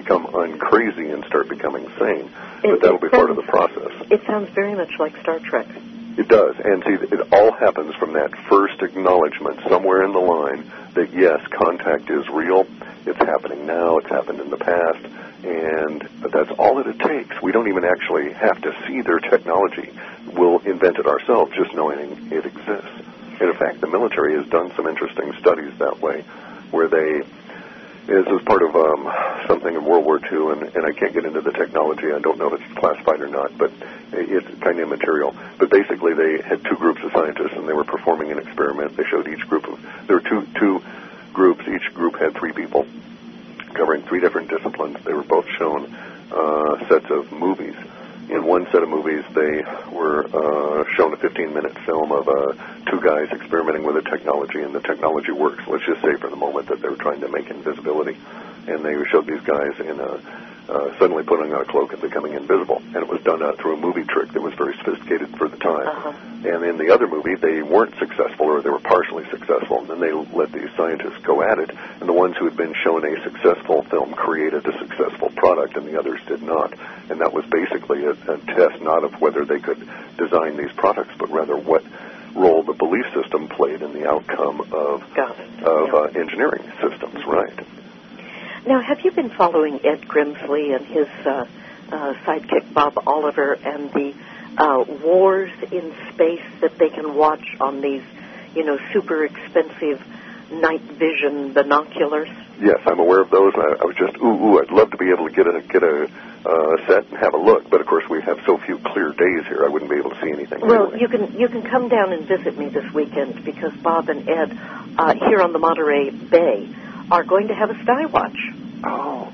become uncrazy and start becoming sane. But that'll be part of the process. It sounds very much like Star Trek. It does. And see, it all happens from that first acknowledgement somewhere in the line that, yes, contact is real. It's happening now. It's happened in the past. And that's all that it takes. We don't even actually have to see their technology. We'll invent it ourselves just knowing it exists. And in fact, the military has done some interesting studies that way, where they, this is part of something in World War II, and I can't get into the technology. I don't know if it's classified or not, but it's kind of immaterial. But basically, they had two groups of scientists, and they were performing an experiment. They showed each group of, there were two groups. Each group had 3 people covering 3 different disciplines. They were both shown sets of movies. In one set of movies, they were shown a 15-minute film of 2 guys experimenting with a technology, and the technology works. Let's just say for the moment that they were trying to make invisibility. And they showed these guys in suddenly putting on a cloak and becoming invisible. And it was done through a movie trick that was very sophisticated for the time. Uh-huh. And in the other movie, they weren't successful, or they were partially successful. And then they let these scientists go at it. And the ones who had been shown a successful film created a successful product, and the others did not. And that was basically a test not of whether they could design these products, but rather what role the belief system played in the outcome of engineering systems, right? Now, have you been following Ed Grimsley and his sidekick Bob Oliver and the wars in space that they can watch on these, super expensive night vision binoculars? Yes, I'm aware of those. I was just, I'd love to be able to get a set and have a look, but of course we have so few clear days here, I wouldn't be able to see anything. Well, anyway. you can come down and visit me this weekend, because Bob and Ed here on the Monterey Bay are going to have a sky watch. Oh.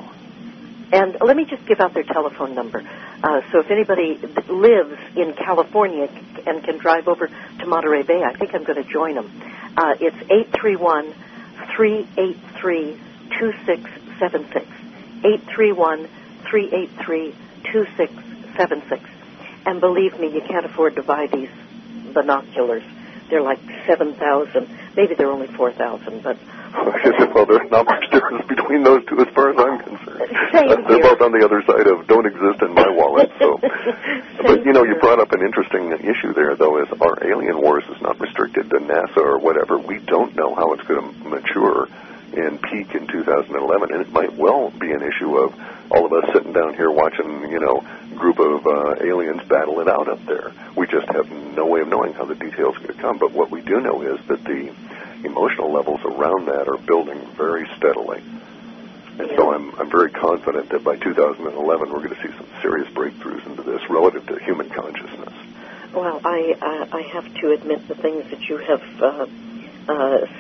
And let me just give out their telephone number. So if anybody lives in California and can drive over to Monterey Bay, I think I'm going to join them. It's 831-383-2676. 831-383-2676. And believe me, you can't afford to buy these binoculars. They're like $7,000. Maybe they're only $4,000, but... Well, there's not much difference between those two as far as I'm concerned. They're both on the other side of don't exist in my wallet. So, but you brought up an interesting issue there, though, is our alien wars is not restricted to NASA or whatever. We don't know how it's going to mature and peak in 2011, and it might well be an issue of all of us sitting down here watching, a group of aliens battle it out up there. We just have no way of knowing how the details are going to come. But what we do know is that the emotional levels around that are building very steadily. And so I'm very confident that by 2011 we're going to see some serious breakthroughs into this relative to human consciousness. Well, I have to admit the things that you have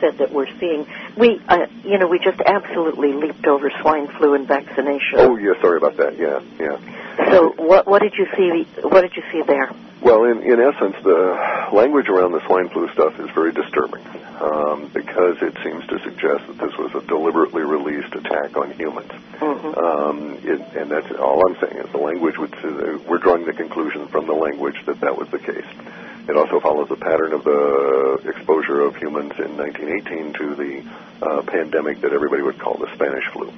said that we're seeing. We just absolutely leaped over swine flu and vaccination. Oh, yeah, sorry about that. Yeah. So what did you see? What did you see there? Well, in essence, the language around the swine flu stuff is very disturbing because it seems to suggest that this was a deliberately released attack on humans. Mm-hmm. And that's all I'm saying is the language we're drawing the conclusion from the language that was the case. It also follows the pattern of the exposure of humans in 1918 to the pandemic that everybody would call the Spanish flu.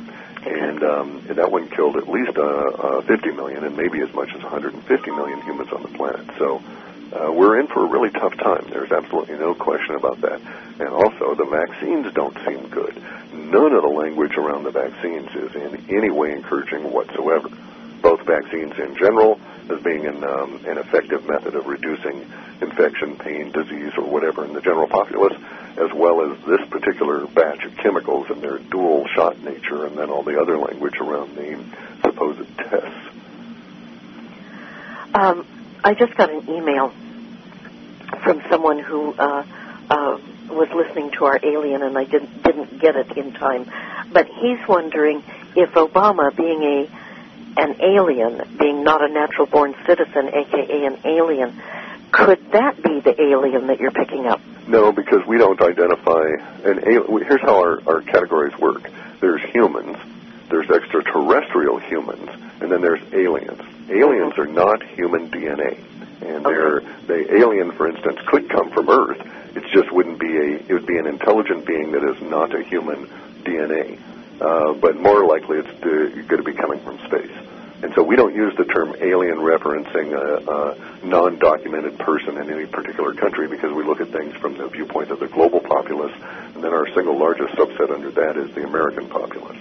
And that one killed at least 50 million and maybe as much as 150 million humans on the planet. So we're in for a really tough time. There's absolutely no question about that. And also, the vaccines don't seem good. None of the language around the vaccines is in any way encouraging whatsoever. Both vaccines in general as being an effective method of reducing infection, pain, disease, or whatever in the general populace, as well as this particular batch of chemicals and their dual-shot nature, and then all the other language around the supposed tests. I just got an email from someone who was listening to our alien, and I didn't get it in time. But he's wondering if Obama, being an alien, being not a natural-born citizen, a.k.a. an alien, could that be the alien that you're picking up? No, because we don't identify an alien. Here's how our categories work. There's humans, there's extraterrestrial humans, and then there's aliens. Aliens are not human DNA. And the alien, for instance, could come from Earth. It just wouldn't be it would be an intelligent being that is not a human DNA. but more likely it's going to be coming from space. And so we don't use the term alien referencing a non-documented person in any particular country because we look at things from the viewpoint of the global populace, and then our single largest subset under that is the American populace.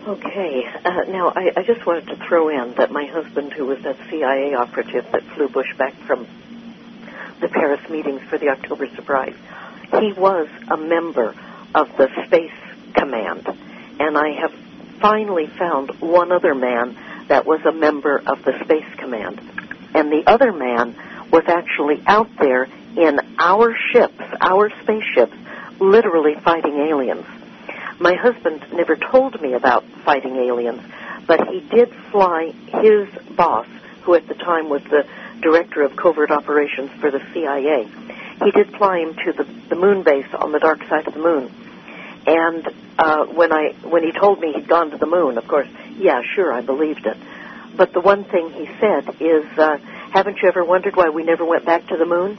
Okay. Now, I just wanted to throw in that my husband, who was that CIA operative that flew Bush back from the Paris meetings for the October surprise, he was a member of the Space Command, and I have finally found one other man that was a member of the Space Command. And the other man was actually out there in our ships, our spaceships, literally fighting aliens. My husband never told me about fighting aliens, but he did fly his boss, who at the time was the director of covert operations for the CIA. He did fly him to the moon base on the dark side of the moon. And when he told me he'd gone to the moon, of course, yeah, sure, I believed it. But the one thing he said is, haven't you ever wondered why we never went back to the moon?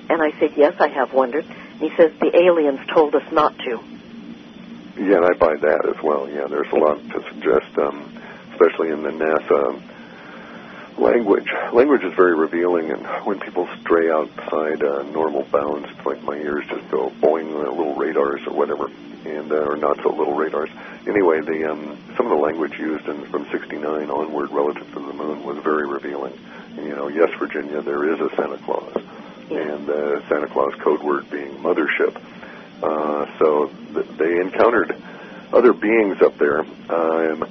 And I said, yes, I have wondered. And he says, the aliens told us not to. Yeah, and I buy that as well. Yeah, there's a lot to suggest, especially in the NASA language. Language is very revealing, and when people stray outside normal bounds, it's like my ears just go boing, little radars or whatever, and or not so little radars. Anyway, some of the language used from 69 onward relative to the moon was very revealing. And, yes, Virginia, there is a Santa Claus, and Santa Claus code word being mothership. So they encountered other beings up there. I'm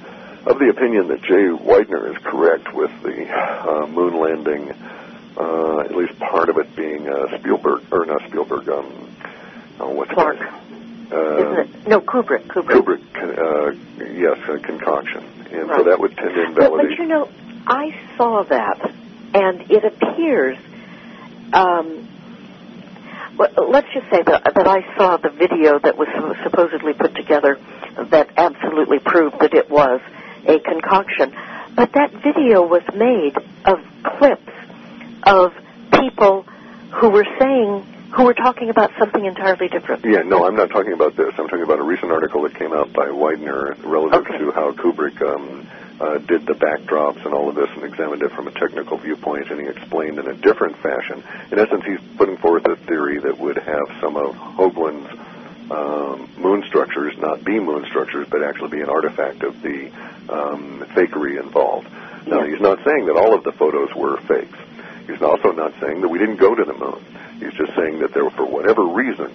of the opinion that Jay Widener is correct with the moon landing, at least part of it being Spielberg, or not Spielberg, what's Clark. Isn't it? No, Kubrick. Yes, concoction. And right. So that would tend to invalidate. But I saw that, and it appears... let's just say that I saw the video that was supposedly put together that absolutely proved that it was a concoction. But that video was made of clips of people who were talking about something entirely different. Yeah, no, I'm not talking about this. I'm talking about a recent article that came out by Widener relative to how Kubrick did the backdrops and all of this and examined it from a technical viewpoint, and he explained in a different fashion. In essence, he's putting forth a theory that would have some of Hoagland's moon structures not be moon structures, but actually be an artifact of the fakery involved. Now, he's not saying that all of the photos were fakes. He's also not saying that we didn't go to the moon. He's just saying that there, for whatever reason,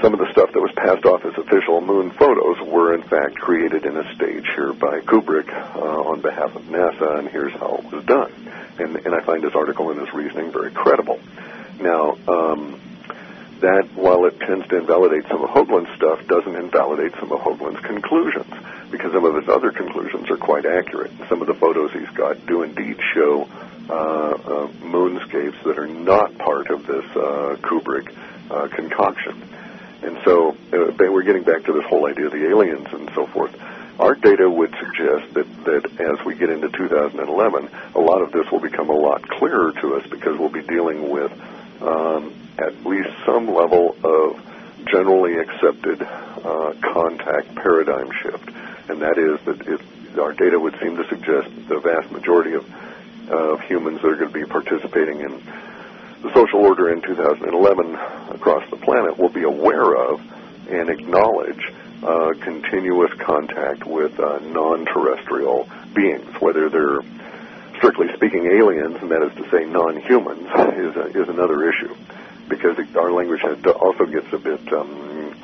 some of the stuff that was passed off as official moon photos were, in fact, created in a stage here by Kubrick on behalf of NASA, and here's how it was done. And I find his article and his reasoning very credible. Now, that, while it tends to invalidate some of Hoagland's stuff, doesn't invalidate some of Hoagland's conclusions, because some of his other conclusions are quite accurate. Some of the photos he's got do indeed show moonscapes that are not part of this Kubrick concoction. And so we're getting back to this whole idea of the aliens and so forth. Our data would suggest that as we get into 2011, a lot of this will become a lot clearer to us, because we'll be dealing with at least some level of generally accepted contact paradigm shift. And that is that our data would seem to suggest the vast majority of humans that are going to be participating in the social order in 2011 across the planet will be aware of and acknowledge continuous contact with non-terrestrial beings, whether they're strictly speaking aliens, and that is to say non-humans, is another issue, because our language also gets a bit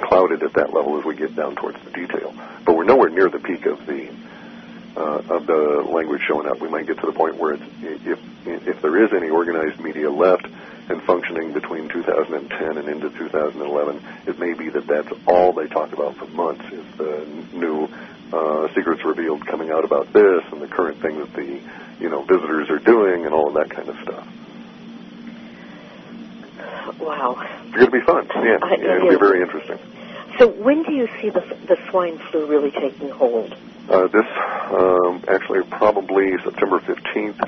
clouded at that level as we get down towards the detail. But we're nowhere near the peak of the language showing up. We might get to the point where if there is any organized media left and functioning between 2010 and into 2011, it may be that that's all they talk about for months, is the new secrets revealed coming out about this and the current thing that the visitors are doing and all of that kind of stuff. Wow. It's going to be fun. Yeah, it'll be very interesting. So when do you see the swine flu really taking hold? This actually probably September 15th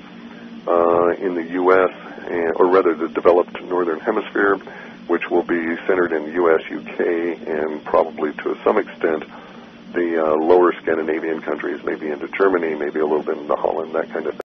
in the U.S., or rather the developed northern hemisphere, which will be centered in U.S., U.K., and probably to some extent the lower Scandinavian countries, maybe into Germany, maybe a little bit into Holland, that kind of thing.